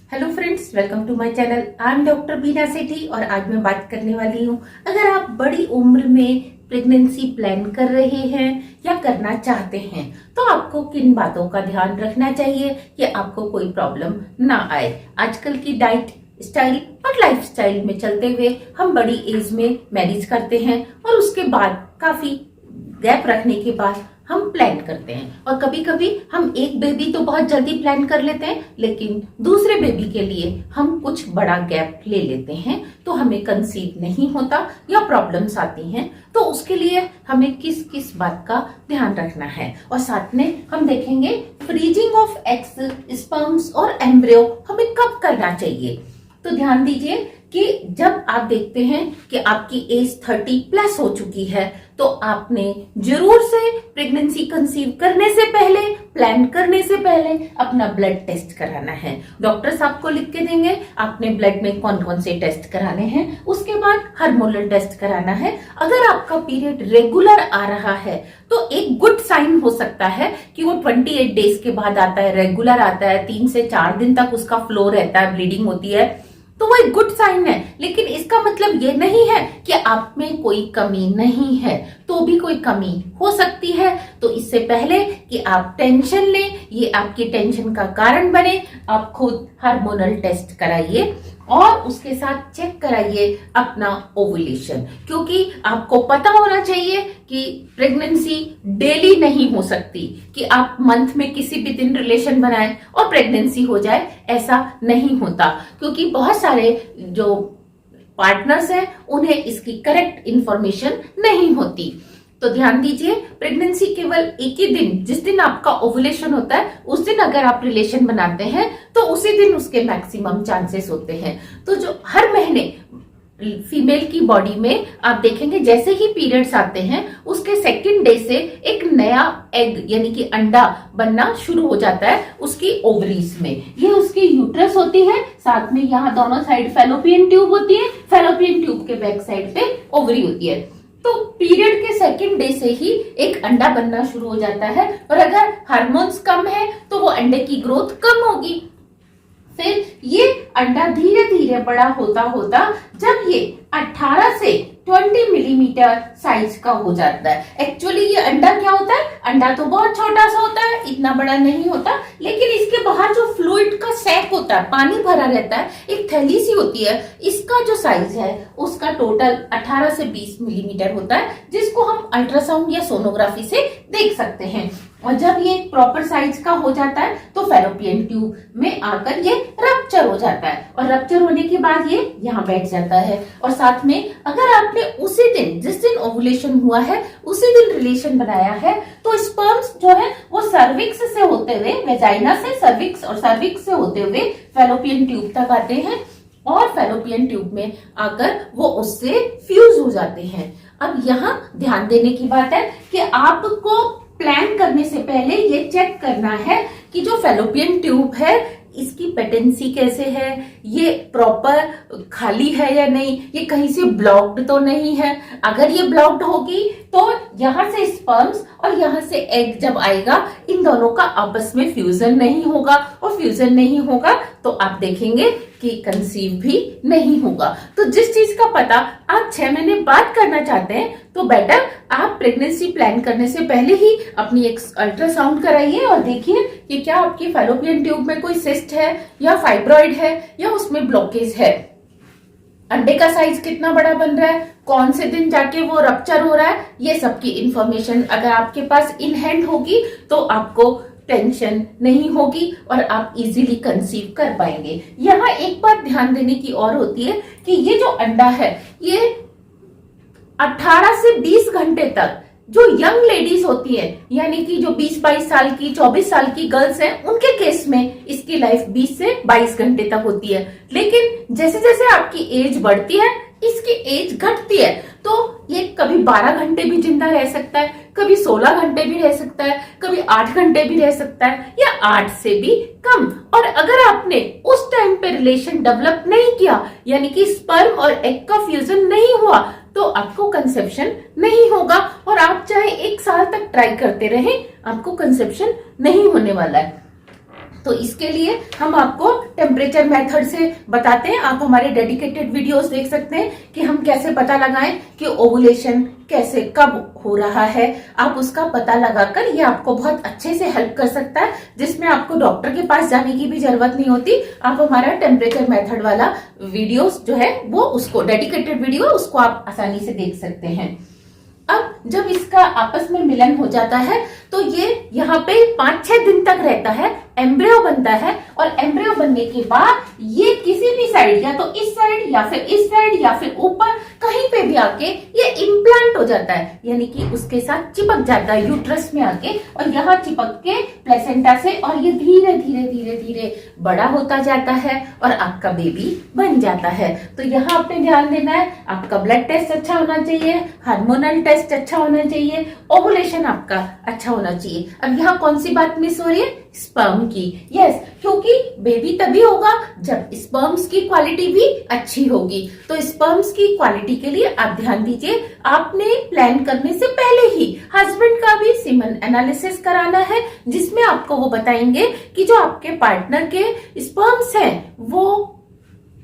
Hello friends, welcome to my channel. I am doctor Bina Sethi और आज मैं बात करने वाली हूँ, अगर आप बड़ी उम्र में प्रेगनेंसी प्लान कर रहे हैं या करना चाहते हैं तो आपको किन बातों का ध्यान रखना चाहिए कि आपको कोई प्रॉब्लम ना आए। आजकल की डाइट स्टाइल और लाइफ स्टाइल में चलते हुए हम बड़ी एज में मैरिज करते हैं और उसके बाद काफी गैप रखने के बाद हम प्लान करते हैं और कभी कभी हम एक बेबी तो बहुत जल्दी प्लान कर लेते हैं, लेकिन दूसरे बेबी के लिए हम कुछ बड़ा गैप ले लेते हैं तो हमें कंसीव नहीं होता या प्रॉब्लम्स आती हैं। तो उसके लिए हमें किस किस बात का ध्यान रखना है और साथ में हम देखेंगे फ्रीजिंग ऑफ एग्स, स्पर्म्स और एम्ब्रियो हमें कब करना चाहिए। तो ध्यान दीजिए कि जब आप देखते हैं कि आपकी एज 30+ हो चुकी है तो आपने जरूर से प्रेगनेंसी कंसीव करने से पहले, प्लान करने से पहले अपना ब्लड टेस्ट कराना है। डॉक्टर्स आपको लिख के देंगे आपने ब्लड में कौन कौन से टेस्ट कराने हैं। उसके बाद हार्मोनल टेस्ट कराना है। अगर आपका पीरियड रेगुलर आ रहा है तो एक गुड साइन हो सकता है कि वो 28 डेज के बाद आता है, रेगुलर आता है, 3 से 4 दिन तक उसका फ्लो रहता है, ब्लीडिंग होती है, तो वो एक गुड साइन है। लेकिन इसका मतलब ये नहीं है कि आप में कोई कमी नहीं है, तो भी कोई कमी हो सकती है। तो इससे पहले कि आप टेंशन लें, ये आपकी टेंशन का कारण बने, आप खुद हार्मोनल टेस्ट कराइए और उसके साथ चेक कराइए अपना ओव्यूलेशन, क्योंकि आपको पता होना चाहिए कि प्रेगनेंसी डेली नहीं हो सकती कि आप मंथ में किसी भी दिन रिलेशन बनाएं और प्रेगनेंसी हो जाए, ऐसा नहीं होता, क्योंकि बहुत सारे जो पार्टनर्स हैं उन्हें इसकी करेक्ट इंफॉर्मेशन नहीं होती। तो ध्यान दीजिए, प्रेगनेंसी केवल एक ही दिन, जिस दिन आपका ओव्यूलेशन होता है उस दिन अगर आप रिलेशन बनाते हैं तो उसी दिन उसके मैक्सिमम चांसेस होते हैं। तो जो हर महीने फीमेल की बॉडी में आप देखेंगे जैसे ही पीरियड्स आते हैं उसके सेकंड डे से एक नया एग यानी कि अंडा बनना शुरू हो जाता है उसकी ओवरीज में। ये उसकी यूट्रस होती है, साथ में यहाँ दोनों साइड फैलोपियन ट्यूब होती है, फैलोपियन ट्यूब के बैक साइड पे ओवरी होती है। तो पीरियड के सेकंड डे से ही एक अंडा बनना शुरू हो जाता है और अगर हार्मोन्स कम है तो वो अंडे की ग्रोथ कम होगी। फिर ये अंडा धीरे धीरे बड़ा होता होता जब ये 18 से 20 मिलीमीटर साइज का हो जाता है। एक्चुअली ये अंडा क्या होता है, अंडा तो बहुत छोटा सा होता है, इतना बड़ा नहीं होता, लेकिन इसके बाहर जो फ्लूइड का सैक होता है, पानी भरा रहता है, एक थैली सी होती है, इसका जो साइज है उसका टोटल 18 से 20 मिलीमीटर होता है, जिसको हम अल्ट्रासाउंड या सोनोग्राफी से देख सकते हैं। और जब ये प्रॉपर साइज का हो जाता है तो फैलोपियन ट्यूब में आकर ये रप्चर हो जाता है और रप्चर होने के बाद ये यहाँ बैठ जाता है। और साथ में अगर आपने उसी दिन, जिस दिन ओवुलेशन हुआ है उसी दिन रिलेशन बनाया है तो स्पर्म्स जो है वो सर्विक्स से होते हुए, वेजाइना से सर्विक्स और सर्विक्स से होते हुए फैलोपियन ट्यूब तक आते हैं और फैलोपियन ट्यूब में आकर वो उससे फ्यूज हो जाते हैं। अब यहाँ ध्यान देने की बात है कि आपको प्लान करने से पहले ये चेक करना है कि जो फैलोपियन ट्यूब है इसकी पेटेंसी कैसे है, ये प्रॉपर खाली है या नहीं, ये कहीं से ब्लॉक्ड तो नहीं है। अगर ये ब्लॉक्ड होगी तो यहाँ से स्पर्म्स और यहाँ से एग जब आएगा इन दोनों का आपस में फ्यूजन नहीं होगा और फ्यूजन नहीं होगा तो आप देखेंगे कि कंसीव भी नहीं होगा। तो जिस चीज का पता आप 6 महीने बाद करना चाहते हैं तो बेटर आप प्रेगनेंसी प्लान करने से पहले ही अपनी एक अल्ट्रासाउंड कराइए और देखिए कि क्या आपकी फैलोपियन ट्यूब में कोई सिस्ट है या फाइब्रॉइड है या उसमें ब्लॉकेज है, अंडे का साइज कितना बड़ा बन रहा है, कौन से दिन जाके वो रप्चर हो रहा है, ये सब की इंफॉर्मेशन अगर आपके पास इन हैंड होगी तो आपको टेंशन नहीं होगी और आप इजीली कंसीव कर पाएंगे। यहाँ एक बात ध्यान देने की और होती है कि ये जो अंडा है ये 18 से 20 घंटे तक जो यंग लेडीज होती है, यानी कि जो 20-22 साल की, 24 साल की गर्ल्स हैं, उनके केस में इसकी लाइफ 20 से 22 घंटे तक होती है। लेकिन जैसे जैसे आपकी एज बढ़ती है इसकी एज घटती है, तो ये कभी 12 घंटे भी जिंदा रह सकता है, कभी 16 घंटे भी रह सकता है, कभी 8 घंटे भी रह सकता है या 8 से भी कम। और अगर आपने उस टाइम पे रिलेशन डेवलप नहीं किया, यानी कि स्पर्म और एग का फ्यूजन नहीं हुआ, तो आपको कंसेप्शन नहीं होगा और आप चाहे 1 साल तक ट्राई करते रहें, आपको कंसेप्शन नहीं होने वाला है। तो इसके लिए हम आपको टेम्परेचर मेथड से बताते हैं। आप हमारे डेडिकेटेड वीडियोस देख सकते हैं कि हम कैसे पता लगाएं कि ओवुलेशन कैसे कब हो रहा है। आप उसका पता लगाकर ये आपको बहुत अच्छे से हेल्प कर सकता है, जिसमें आपको डॉक्टर के पास जाने की भी जरूरत नहीं होती। आप हमारा टेम्परेचर मेथड वाला वीडियोस जो है वो उसको डेडिकेटेड वीडियो उसको आप आसानी से देख सकते हैं। अब जब इसका आपस में मिलन हो जाता है तो ये यहाँ पे 5-6 दिन तक रहता है, एम्ब्रियो बनता है और एम्ब्रियो बनने के बाद ये किसी भी साइड, या तो इस साइड या फिर इस साइड या फिर ऊपर कहीं पे भी आके ये इम्प्लांट हो जाता है, यानी कि उसके साथ चिपक जाता है यूट्रस में आके और यहाँ चिपक के प्लेसेंटा से, और ये धीरे धीरे धीरे धीरे बड़ा होता जाता है और आपका बेबी बन जाता है। तो यहाँ आपने ध्यान देना है, आपका ब्लड टेस्ट अच्छा होना चाहिए, हार्मोनल टेस्ट अच्छा होना चाहिए, ओवुलेशन आपका अच्छा होना चाहिए। अब यहाँ कौन सी बात मिस हो रही है? स्पर्म की। यस, क्योंकि बेबी तभी होगा जब स्पर्म्स की क्वालिटी भी अच्छी होगी। तो स्पर्म्स की क्वालिटी के लिए आप ध्यान दीजिए, आपने प्लान करने से पहले ही हस्बैंड का भी सीमन एनालिसिस कराना है, जिसमें आपको वो बताएंगे कि जो आपके पार्टनर के स्पर्म्स हैं वो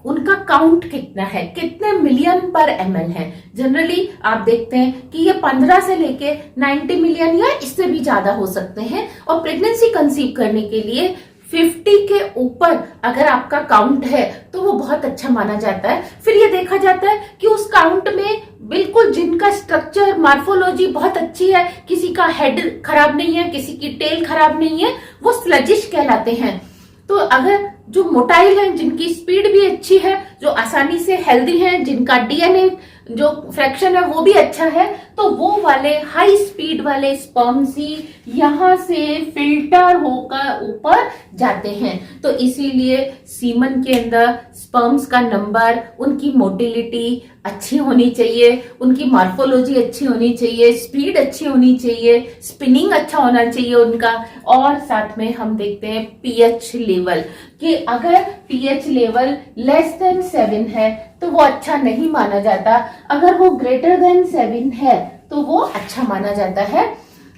उनका काउंट कितना है, कितने मिलियन पर ml है। जनरली आप देखते हैं कि ये 15 से लेके 90 मिलियन या इससे भी ज्यादा हो सकते हैं, और प्रेगनेंसी कंसीव करने के लिए 50 के ऊपर अगर आपका काउंट है तो वो बहुत अच्छा माना जाता है। फिर ये देखा जाता है कि उस काउंट में बिल्कुल जिनका स्ट्रक्चर मार्फोलॉजी बहुत अच्छी है, किसी का हेड खराब नहीं है, किसी की टेल खराब नहीं है, वो स्लजिश कहलाते हैं। तो अगर जो मोटाइल हैं, जिनकी स्पीड भी अच्छी है, जो आसानी से हेल्दी हैं, जिनका डीएनए जो फ्रैक्शन है वो भी अच्छा है, तो वो वाले हाई स्पीड वाले स्पर्म्स ही यहाँ से फिल्टर होकर ऊपर जाते हैं। तो इसीलिए सीमन के अंदर स्पर्म्स का नंबर, उनकी मोटिलिटी अच्छी होनी चाहिए, उनकी मार्फोलॉजी अच्छी होनी चाहिए, स्पीड अच्छी होनी चाहिए, स्पिनिंग अच्छा होना चाहिए उनका। और साथ में हम देखते हैं पीएच लेवल, कि अगर पीएच लेवल लेस देन 7 है तो वो अच्छा नहीं माना जाता, अगर वो ग्रेटर देन 7 है तो वो अच्छा माना जाता है।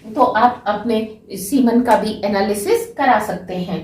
तो आप अपने सीमन का भी एनालिसिस करा सकते हैं।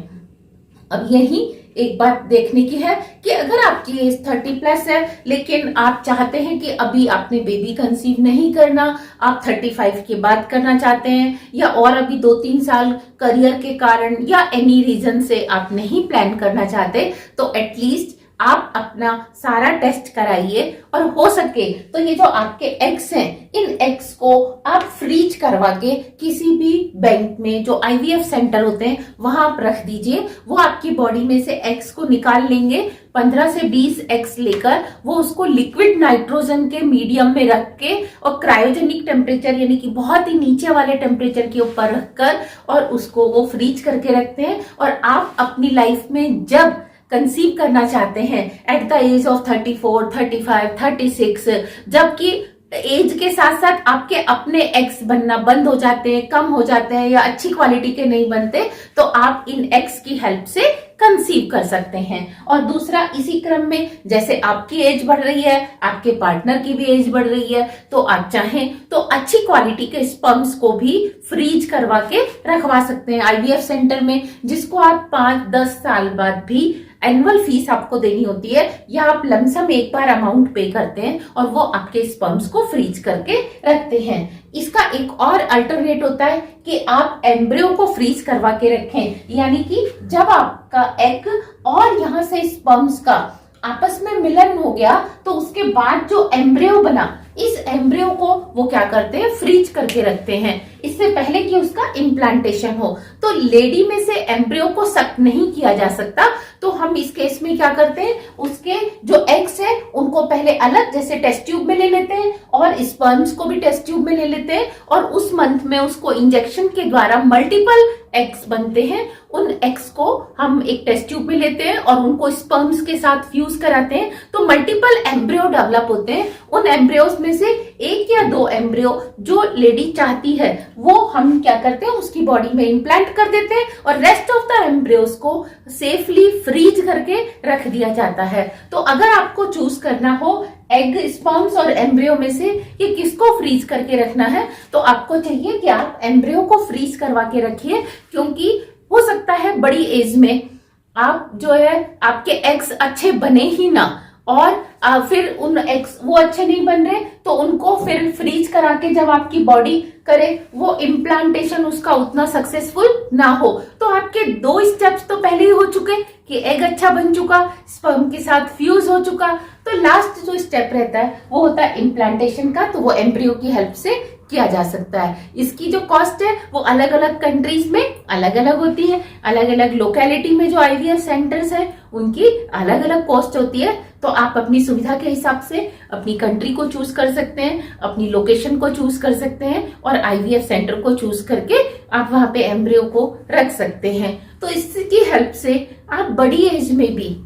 अब यही एक बात देखने की है कि अगर आपकी एज 30+ है, लेकिन आप चाहते हैं कि अभी आपने बेबी कंसीव नहीं करना, आप 35 के बाद करना चाहते हैं, या और अभी 2-3 साल करियर के कारण या एनी रीजन से आप नहीं प्लान करना चाहते, तो एटलीस्ट आप अपना सारा टेस्ट कराइए, और हो सके तो ये जो आपके एग्स हैं, इन एग्स को आप फ्रीज करवा के किसी भी बैंक में जो आईवीएफ सेंटर होते हैं वहां आप रख दीजिए। वो आपकी बॉडी में से एग्स को निकाल लेंगे, 15 से 20 एग्स लेकर वो उसको लिक्विड नाइट्रोजन के मीडियम में रख के और क्रायोजेनिक टेम्परेचर यानी कि बहुत ही नीचे वाले टेम्परेचर के ऊपर रखकर और उसको वो फ्रीज करके रखते हैं। और आप अपनी लाइफ में जब कंसीव करना चाहते हैं एट द एज ऑफ 34, 35, 36, जबकि एज के साथ साथ आपके अपने एग्स बनना बंद हो जाते हैं, कम हो जाते हैं या अच्छी क्वालिटी के नहीं बनते, तो आप इन एग्स की हेल्प से कंसीव कर सकते हैं। और दूसरा, इसी क्रम में जैसे आपकी एज बढ़ रही है, आपके पार्टनर की भी एज बढ़ रही है, तो आप चाहें तो अच्छी क्वालिटी के स्पर्म्स को भी फ्रीज करवा के रखवा सकते हैं आईवीएफ सेंटर में, जिसको आप 5-10 साल बाद भी एनुअल फीस आपको देनी होती है, या आप लमसम एक बार अमाउंट पे करते हैं और वो आपके स्पर्म्स को फ्रीज करके रखते हैं। इसका एक और अल्टरनेट होता है कि आप एम्ब्रियो को फ्रीज करवा के रखें, यानी कि जब आपका एग और यहाँ से स्पर्म्स का आपस में मिलन हो गया तो उसके बाद जो एम्ब्रियो बना, इस एम्ब्रियो को वो क्या करते हैं, फ्रीज करके रखते हैं, इससे पहले कि उसका इम्प्लांटेशन हो। तो लेडी में से एम्ब्रियो को सक नहीं किया जा सकता, तो हम इस केस में क्या करते हैं, उसके जो एग्स हैं उनको पहले अलग जैसे टेस्ट ट्यूब में ले लेते हैं और स्पर्म्स को भी टेस्ट ट्यूब में ले लेते हैं, और उस मंथ में उसको इंजेक्शन के द्वारा मल्टीपल एग्स बनते हैं, उन एग्स को हम एक टेस्ट ट्यूब में लेते हैं और उनको स्पर्म्स के साथ फ्यूज कराते हैं, तो मल्टीपल एम्ब्रियो डेवलप होते हैं। उन एम्ब्रियोज में से 1 या 2 एम्ब्रियो जो लेडी चाहती है वो हम क्या करते हैं, उसकी बॉडी में इम्प्लांट कर देते हैं, और रेस्ट ऑफ द एम्ब्रियोज को सेफली फ्रीज करके रख दिया जाता है। तो अगर आपको चूज करना हो एग, स्पर्म्स और एम्ब्रियो में से कि किसको फ्रीज करके रखना है, तो आपको चाहिए कि आप एम्ब्रियो को फ्रीज करवा के रखिए, क्योंकि वो हो सकता है बड़ी एज में आप जो है आपके एग्स अच्छे बने ही ना, और फिर उन एग्स वो अच्छे नहीं बन रहे तो उनको फिर फ्रीज करा के जब आपकी बॉडी करे वो इम्प्लांटेशन उसका उतना सक्सेसफुल ना हो। तो आपके 2 स्टेप्स तो पहले ही हो चुके कि एग अच्छा बन चुका, स्पर्म के साथ फ्यूज हो चुका। तो लास्ट जो स्टेप रहता है वो होता है इम्प्लांटेशन का, तो वो एम्ब्रियो की हेल्प से किया जा सकता है। इसकी जो कॉस्ट है वो अलग अलग कंट्रीज में अलग अलग होती है, अलग अलग लोकेलिटी में जो आईवीएफ सेंटर्स है उनकी अलग अलग कॉस्ट होती है। तो आप अपनी सुविधा के हिसाब से अपनी कंट्री को चूज कर सकते हैं, अपनी लोकेशन को चूज कर सकते हैं और आईवीएफ सेंटर को चूज करके आप वहां पे एम्ब्रियो को रख सकते हैं। तो इसकी हेल्प से आप बड़ी एज में भी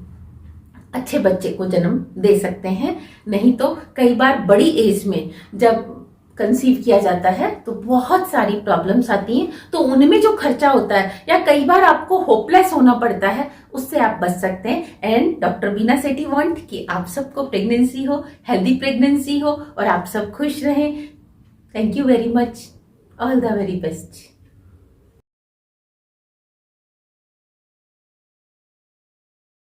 अच्छे बच्चे को जन्म दे सकते हैं। नहीं तो कई बार बड़ी एज में जब कंसीव किया जाता है तो बहुत सारी प्रॉब्लम्स आती हैं, तो उनमें जो खर्चा होता है या कई बार आपको होपलेस होना पड़ता है उससे आप बच सकते हैं। And doctor Bina Sethi want कि आप सबको प्रेगनेंसी हो, हेल्दी प्रेगनेंसी हो और आप सब खुश रहें। Thank you very much, all the very best.